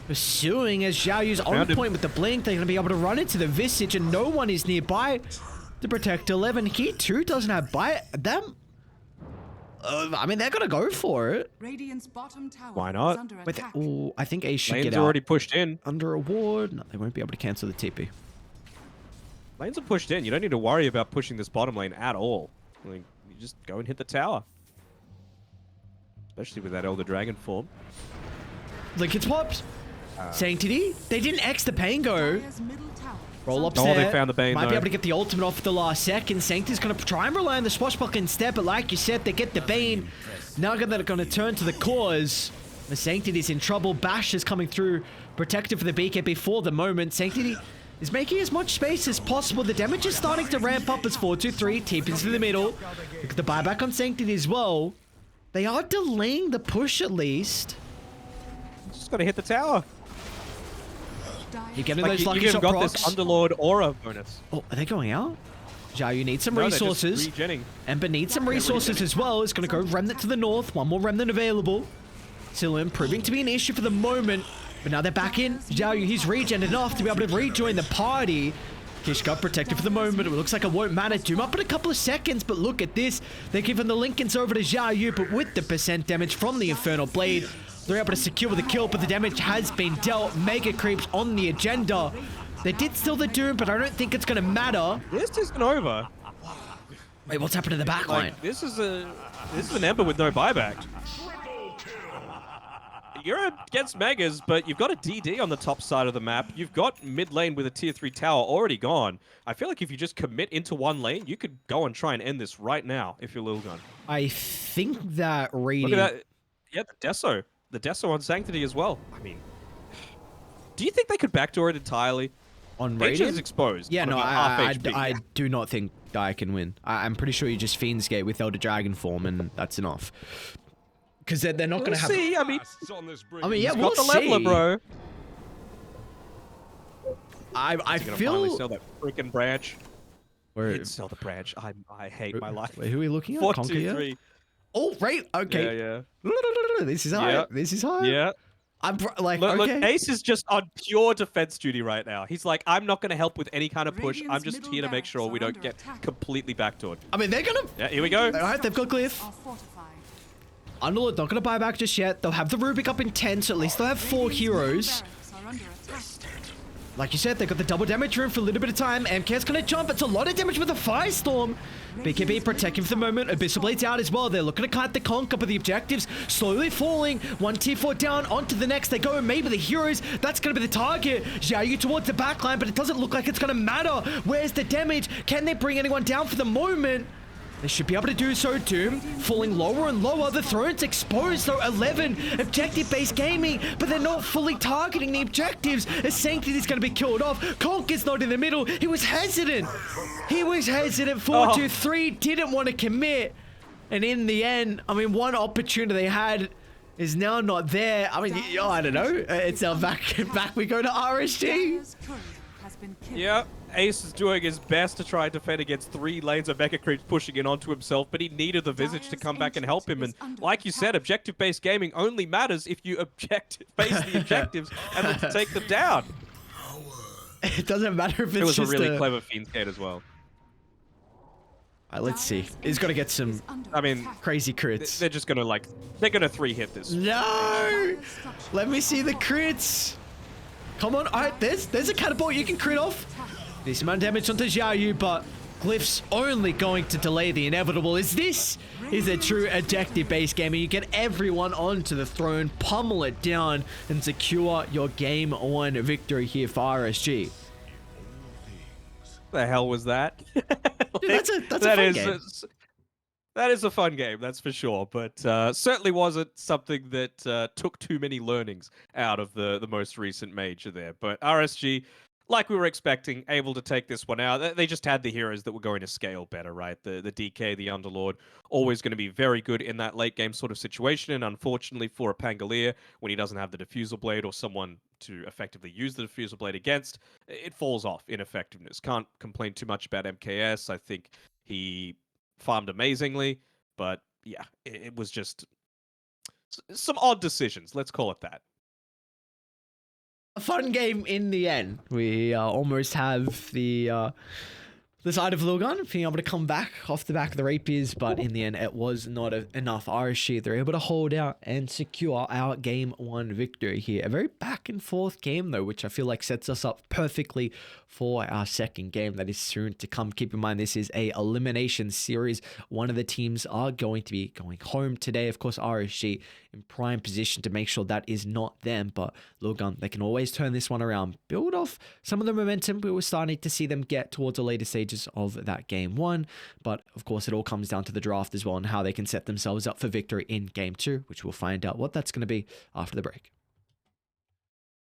Pursuing as Zhao Yu's on Found him. point with the blink. They're gonna be able to run into the Visage, and no one is nearby to protect 11. He too doesn't have bite. Them. I mean, they're gonna go for it. Radiant's bottom tower Why not? is under But attack. oh, I think Ace should Lanes get out already pushed in. under a ward. No, they won't be able to cancel the TP. Lanes are pushed in. You don't need to worry about pushing this bottom lane at all. Like, you just go and hit the tower. Especially with that Elder Dragon form. Lincoln's popped. Sanctity. They didn't X the Pango. Dire's middle tower is Roll up under Oh, they there. found the Bane, Might be though. able to get the ultimate off at the last second. Sanctity's going to try and rely on the swashbuckler instead, but like you said, they get the Bane. Now they're going to turn to the cause. The Sanctity's in trouble. Bash is coming through, protected for the BKB for the moment. Sanctity is making as much space as possible. The damage is starting to ramp up as 4-2-3 TPs to the middle. Look at the buyback on Sanctity as well. They are delaying the push at least. Just gotta hit the tower. Dire's You're getting Like, those you lucky even shot got procs. this Underlord aura bonus. Oh, are they going out? Zhao, you need some No, they're just resources. regenning. Ember needs some resources as well. It's going to go Remnant to the north. One more Remnant available. Still proving to be an issue for the moment. But now they're back in. Zhao Yu, he's regen enough to be able to rejoin the party. Kishka protected for the moment. It looks like it won't matter. Doom up in a couple of seconds, but look at this. They're giving the Lincolns over to Zhao Yu, but with the percent damage from the Infernal Blade, they're able to secure the kill, but the damage has been dealt. Mega creeps on the agenda. They did steal the Doom, but I don't think it's going to matter. This isn't over. Wait, what's happened to the backline? Like, this is an Ember with no buyback. You're against Megas, but you've got a DD on the top side of the map. You've got mid lane with a tier 3 tower already gone. I feel like if you just commit into one lane, you could go and try and end this right now if you're Lilgun. I think that rating... Look at that. Yeah, the Deso. The Deso on Sanctity as well. I mean, do you think they could backdoor it entirely? On Nature is Radiant? exposed. Yeah, on no, about half I HP. do not think Dire can win. I'm pretty sure you just Fiend's Gate with Elder Dragon form, and that's enough. Because they're not going We'll to have... see. I mean, Lasts on this I mean, yeah, he's we'll got the leveler, see. bro. I He's gonna finally feel... sell that freaking branch. Where, He'd sell the branch. I hate my life. wait, who are we looking at? 4, Conquer, 2, yeah? 3. Oh, right, okay. Yeah, This is high. Yeah. This is high. yeah. I'm like, Look, okay. look, Ace is just on pure defense duty right now. He's like, I'm not going to help with any kind of push. I'm Radiant's just middle here to make barracks sure we are don't under get attack. completely backdoored. I mean, they're going to... Yeah, here we go. All right, they've got Glyph. are fortified. Underlord not going to buy back just yet. They'll have the Rubik up in 10, so at least they'll have 4 Radiant's heroes. middle barracks are under attack. Like you said, they got the double damage room for a little bit of time. MK's gonna jump. It's a lot of damage with a Firestorm. BKB protecting for the moment. Abyssal Blade's out as well. They're looking to kite the conk up with the objectives. Slowly falling. One tier 4 down. Onto the next. They go. Maybe the heroes. That's gonna be the target. Zhao Yu towards the backline, but it doesn't look like it's gonna matter. Where's the damage? Can they bring anyone down for the moment? They should be able to do so. Doom falling lower and lower. The throne's exposed, though. 11 objective-based gaming, but they're not fully targeting the objectives. As Sanctity's going to be killed off. Conk is not in the middle. He was hesitant. He was hesitant. 4-2-3 didn't want to commit. And in the end, I mean, one opportunity they had is now not there. I mean, I don't know. It's now back we go to RSG. Dire's courier has been killed. Yeah, Ace is doing his best to try and defend against 3 lanes of Mecha Creeps pushing in onto himself, but he needed the Visage to come back and help him. And like you said, objective-based gaming only matters if you face the objectives and then take them down. It doesn't matter if it's It was a just really clever Fiend's Gate as well. Alright, let's see. He's got to get some I mean, crazy crits. they're just gonna they're gonna 3-hit this. No! Let me see the crits. Come on. Alright, there's a catapult you can crit off. Decent amount of damage onto Zhao Yu, but Glyph's only going to delay the inevitable. This is a true objective-based game, and you get everyone onto the throne, pummel it down, and secure your game 1 victory here for RSG. The hell was that? Dude, that's a fun game. That is a fun game, that's for sure, but certainly wasn't something that took too many learnings out of the most recent major there. But RSG, like we were expecting, able to take this one out. They just had the heroes that were going to scale better, right? The DK, the Underlord, always going to be very good in that late game sort of situation. And unfortunately for a Pangolier, when he doesn't have the Diffusal Blade or someone to effectively use the Diffusal Blade against, it falls off in effectiveness. Can't complain too much about MKS. I think he farmed amazingly, but yeah, it was just some odd decisions. Let's call it that. A fun game in the end. We almost have the side of Lilgun being able to come back off the back of the rapiers, but in the end, it was not enough. RSG, they're able to hold out and secure our game 1 victory here. A very back and forth game, though, which I feel like sets us up perfectly for our second game that is soon to come. Keep in mind, this is a elimination series. One of the teams are going to be going home today. Of course, RSG in prime position to make sure that is not them, but Lilgun, they can always turn this one around, build off some of the momentum we were starting to see them get towards the later stages of that game 1, but of course it all comes down to the draft as well and how they can set themselves up for victory in game 2, which we'll find out what that's going to be after the break.